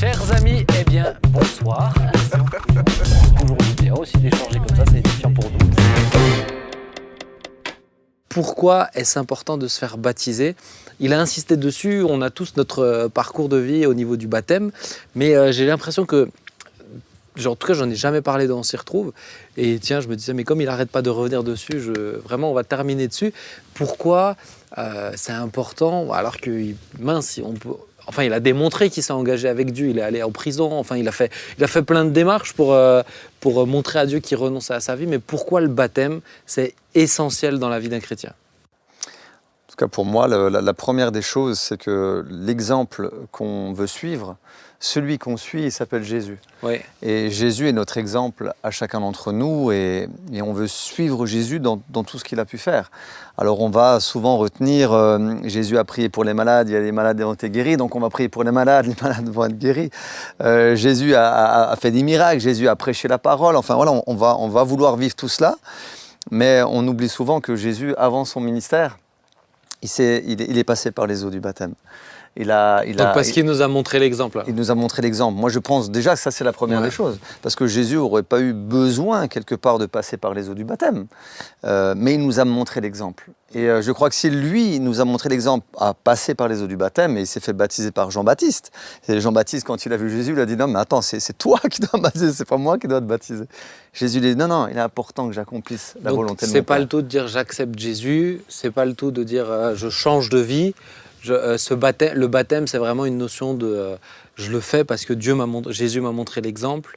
Chers amis, eh bien, bonsoir. Toujours bien aussi d'échanger comme ça, c'est édifiant pour nous. Pourquoi est-ce important de se faire baptiser? Il a insisté dessus, on a tous notre parcours de vie au niveau du baptême, mais j'ai l'impression que, en tout cas, j'en ai jamais parlé dans On s'y retrouve. Et tiens, je me disais, mais comme il n'arrête pas de revenir dessus, vraiment, on va terminer dessus. Pourquoi c'est important, alors que, mince, enfin, il a démontré qu'il s'est engagé avec Dieu, il est allé en prison, enfin, il a fait plein de démarches pour montrer à Dieu qu'il renonçait à sa vie. Mais pourquoi le baptême, c'est essentiel dans la vie d'un chrétien? En tout cas, pour moi, la première des choses, c'est que l'exemple qu'on veut suivre, celui qu'on suit, il s'appelle Jésus. Oui. Et Jésus est notre exemple à chacun d'entre nous et on veut suivre Jésus dans tout ce qu'il a pu faire. Alors on va souvent retenir Jésus a prié pour les malades, il y a les malades qui ont été guéris, donc on va prier pour les malades vont être guéris. Jésus a fait des miracles, Jésus a prêché la parole, enfin voilà, on va vouloir vivre tout cela, mais on oublie souvent que Jésus, avant son ministère, il est passé par les eaux du baptême. Parce qu'il nous a montré l'exemple. Il nous a montré l'exemple. Moi, je pense déjà que ça, c'est la première des choses. Parce que Jésus n'aurait pas eu besoin, quelque part, de passer par les eaux du baptême. Mais il nous a montré l'exemple. Et je crois que si lui nous a montré l'exemple à passer par les eaux du baptême, et il s'est fait baptiser par Jean-Baptiste. Et Jean-Baptiste, quand il a vu Jésus, il a dit « Non, mais attends, c'est toi qui dois me baptiser, c'est pas moi qui dois te baptiser. » Jésus lui a dit « Non, il est important que j'accomplisse la volonté de mon Père. » C'est pas le tout de dire « J'accepte Jésus », c'est pas le tout de dire « Je change de vie ». Le baptême, c'est vraiment une notion de je le fais parce que Jésus m'a montré l'exemple.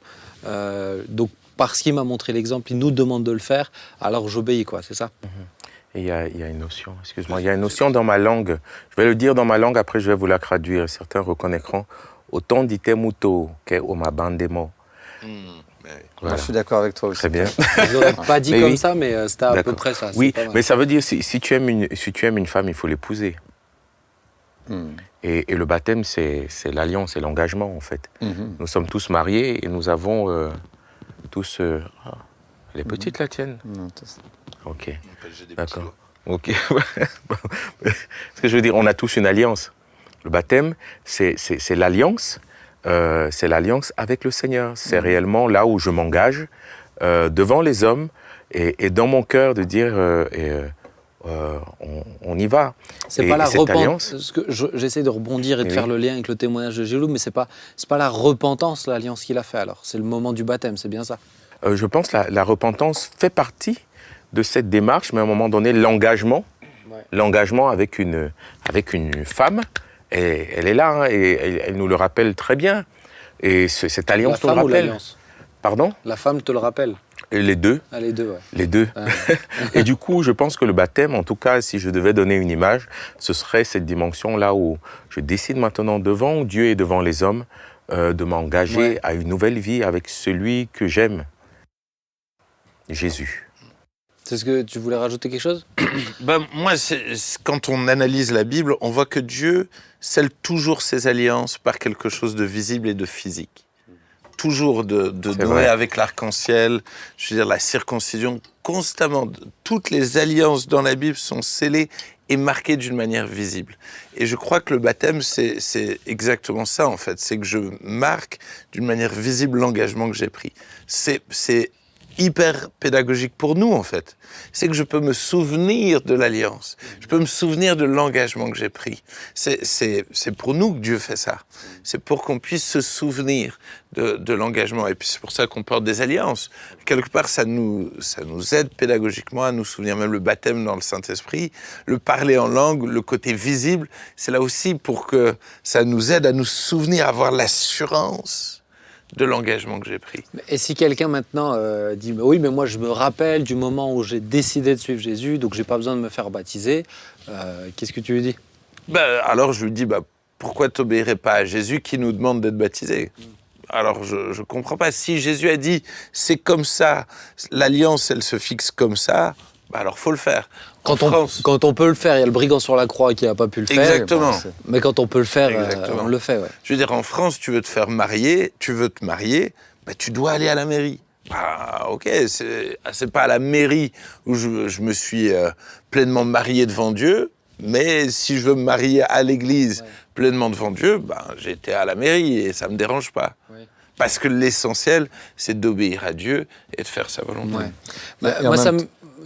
Donc, parce qu'il m'a montré l'exemple, il nous demande de le faire, alors j'obéis, quoi, c'est ça? Et il y a une notion, excuse-moi, il y a une notion dans ma langue. Je vais le dire dans ma langue, après je vais vous la traduire. Certains reconnaîtront. Autant ditemuto que omabandemo. Voilà. Je suis d'accord avec toi aussi. Très bien. Je l'aurais pas dit comme ça, mais c'était à peu près ça. Oui, mais ça veut dire si tu aimes une femme, il faut l'épouser. Et le baptême, c'est l'alliance, c'est l'engagement, en fait. Nous sommes tous mariés et nous avons tous... elle est petite, la tienne? Non, ok, d'accord. Ok. Ce que je veux dire, on a tous une alliance. Le baptême, c'est l'alliance. C'est l'alliance avec le Seigneur. C'est réellement là où je m'engage devant les hommes et dans mon cœur de dire... on y va. C'est pas la repentance. J'essaie de rebondir et de faire le lien avec le témoignage de Gilou, mais c'est pas la repentance, l'alliance qu'il a fait alors. C'est le moment du baptême, c'est bien ça? Je pense que la repentance fait partie de cette démarche, mais à un moment donné, l'engagement avec une femme, elle est là, hein, et elle nous le rappelle très bien. Et cette alliance nous le rappelle. L'alliance? Pardon? La femme te le rappelle? Et les deux. Ah, les deux, ouais. Les deux. Et du coup, je pense que le baptême, en tout cas, si je devais donner une image, ce serait cette dimension-là où je décide maintenant devant Dieu et devant les hommes de m'engager à une nouvelle vie avec celui que j'aime, Jésus. C'est ce que tu voulais rajouter quelque chose? Moi, quand on analyse la Bible, on voit que Dieu scelle toujours ses alliances par quelque chose de visible et de physique. Toujours de Noé avec l'arc-en-ciel, je veux dire la circoncision, constamment. Toutes les alliances dans la Bible sont scellées et marquées d'une manière visible. Et je crois que le baptême, c'est exactement ça en fait. C'est que je marque d'une manière visible l'engagement que j'ai pris. C'est hyper pédagogique pour nous en fait. C'est que je peux me souvenir de l'alliance. Je peux me souvenir de l'engagement que j'ai pris. C'est pour nous que Dieu fait ça. C'est pour qu'on puisse se souvenir de l'engagement. Et puis c'est pour ça qu'on porte des alliances. Quelque part, ça nous aide pédagogiquement à nous souvenir. Même le baptême dans le Saint-Esprit, le parler en langue, le côté visible, c'est là aussi pour que ça nous aide à nous souvenir, à avoir l'assurance de l'engagement que j'ai pris. Et si quelqu'un maintenant dit oui, mais moi je me rappelle du moment où j'ai décidé de suivre Jésus, donc j'ai pas besoin de me faire baptiser, qu'est-ce que tu lui dis? Alors je lui dis pourquoi t'obéirais pas à Jésus qui nous demande d'être baptisé? Alors je comprends pas. Si Jésus a dit c'est comme ça, l'alliance elle se fixe comme ça, alors faut le faire. Quand on peut le faire, il y a le brigand sur la croix qui n'a pas pu le faire. Exactement. Mais quand on peut le faire, on le fait. Ouais. Je veux dire, en France, tu veux te marier, tu dois aller à la mairie. Ok, c'est pas à la mairie où je me suis pleinement marié devant Dieu, Mais si je veux me marier à l'église pleinement devant Dieu, j'ai été à la mairie et ça ne me dérange pas. Ouais. Parce que l'essentiel, c'est d'obéir à Dieu et de faire sa volonté. Ouais. Moi,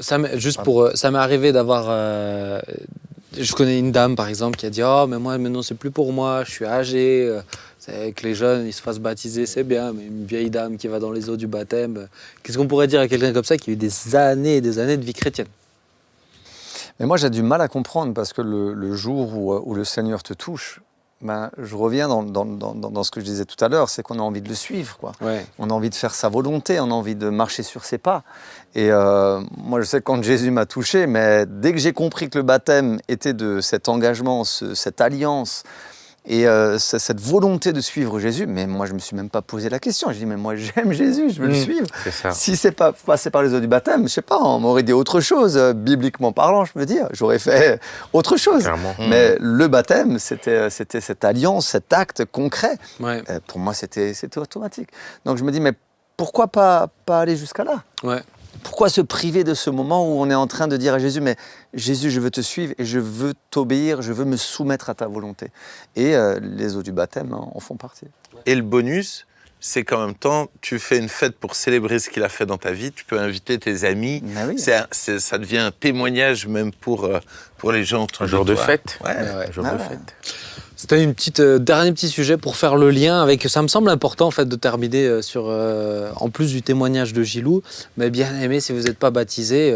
ça m'est arrivé d'avoir... je connais une dame, par exemple, qui a dit « Oh, mais moi, maintenant, c'est plus pour moi, je suis âgé. C'est que les jeunes, ils se fassent baptiser, c'est bien. Mais une vieille dame qui va dans les eaux du baptême, qu'est-ce qu'on pourrait dire à quelqu'un comme ça qui a eu des années et des années de vie chrétienne ?» Mais moi, j'ai du mal à comprendre parce que le jour où le Seigneur te touche, je reviens dans ce que je disais tout à l'heure, c'est qu'on a envie de le suivre, quoi. Ouais. On a envie de faire sa volonté, on a envie de marcher sur ses pas. Et moi, je sais que quand Jésus m'a touché, mais dès que j'ai compris que le baptême était de cet engagement, cette alliance, et cette volonté de suivre Jésus, mais moi je me suis même pas posé la question. Je dis mais moi j'aime Jésus, je veux le suivre. C'est ça. Si c'est pas passé par les eaux du baptême, je sais pas, on m'aurait dit autre chose, bibliquement parlant, je peux dire, j'aurais fait autre chose. Clairement. Mais le baptême, c'était cette alliance, cet acte concret. Ouais. Pour moi c'était automatique. Donc je me dis mais pourquoi pas aller jusqu'à là? Ouais. Pourquoi se priver de ce moment où on est en train de dire à Jésus, mais Jésus, je veux te suivre et je veux t'obéir, je veux me soumettre à ta volonté. Et les eaux du baptême en font partie. Et le bonus, c'est qu'en même temps, tu fais une fête pour célébrer ce qu'il a fait dans ta vie, tu peux inviter tes amis, oui. Ça devient un témoignage même pour les gens autour de toi. Un jour de fête. Ouais. Un jour de fête. C'était une dernier petit sujet pour faire le lien avec. Ça me semble important en fait de terminer sur en plus du témoignage de Gilou. Mais bien aimé, si vous n'êtes pas baptisé,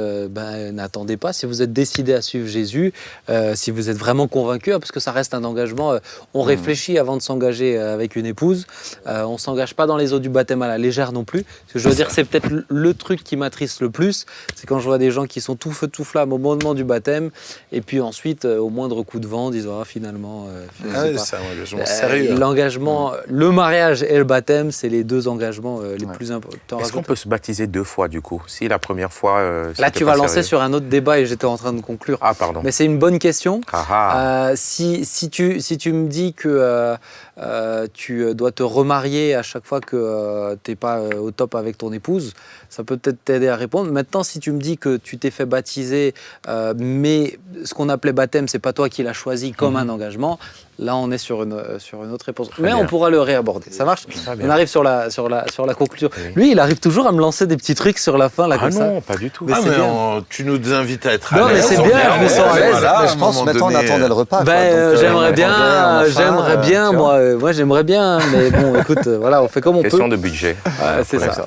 n'attendez pas. Si vous êtes décidé à suivre Jésus, si vous êtes vraiment convaincu, parce que ça reste un engagement. On réfléchit avant de s'engager avec une épouse. On s'engage pas dans les eaux du baptême à la légère non plus. Ce que je veux dire, c'est peut-être le truc qui m'attriste le plus, c'est quand je vois des gens qui sont tout feu tout flamme au moment du baptême, et puis ensuite au moindre coup de vent, disent finalement. C'est un engagement sérieux. L'engagement, le mariage et le baptême, c'est les deux engagements les plus importants. Est-ce qu'on peut se baptiser 2 fois du coup? Si la première fois. Là, tu vas lancer sur un autre débat et j'étais en train de conclure. Ah, pardon. Mais c'est une bonne question. Si tu me dis que tu dois te remarier à chaque fois que tu n'es pas au top avec ton épouse, ça peut peut-être t'aider à répondre. Maintenant, si tu me dis que tu t'es fait baptiser, mais ce qu'on appelait baptême, c'est pas toi qui l'as choisi comme un engagement, là, on est sur une autre réponse. Mais on pourra le réaborder. Ça marche? On arrive sur la conclusion. Oui. Lui, il arrive toujours à me lancer des petits trucs sur la fin. Là, comme non, ça. Pas du tout. Mais tu nous invites à être à l'aise. Non, mais c'est bien, je me sens à l'aise. Voilà, je pense maintenant on attendait le repas. J'aimerais bien, moi j'aimerais bien, mais bon, écoute, voilà, on fait comme on peut. Question de budget. C'est ça.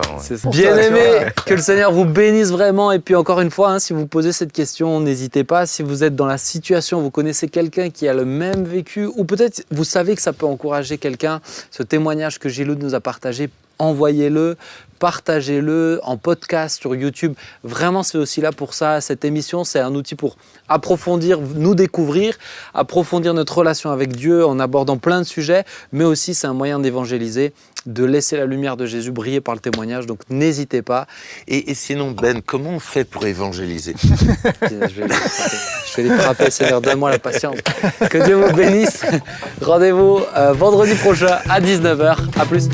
Bien aimé, que le Seigneur vous bénisse vraiment. Et puis encore une fois, si vous posez cette question, n'hésitez pas. Si vous êtes dans la situation, vous connaissez quelqu'un qui a le même vécu, ou peut-être vous savez que ça peut encourager quelqu'un, ce témoignage que Gilou nous a partagé, envoyez-le, partagez-le en podcast sur YouTube. Vraiment, c'est aussi là pour ça. Cette émission, c'est un outil pour approfondir, nous découvrir, approfondir notre relation avec Dieu en abordant plein de sujets, mais aussi c'est un moyen d'évangéliser, de laisser la lumière de Jésus briller par le témoignage. Donc, n'hésitez pas. Et sinon, Ben, comment on fait pour évangéliser? Je vais les frapper, Seigneur, donne-moi la patience. Que Dieu vous bénisse. Rendez-vous vendredi prochain à 19h. À plus.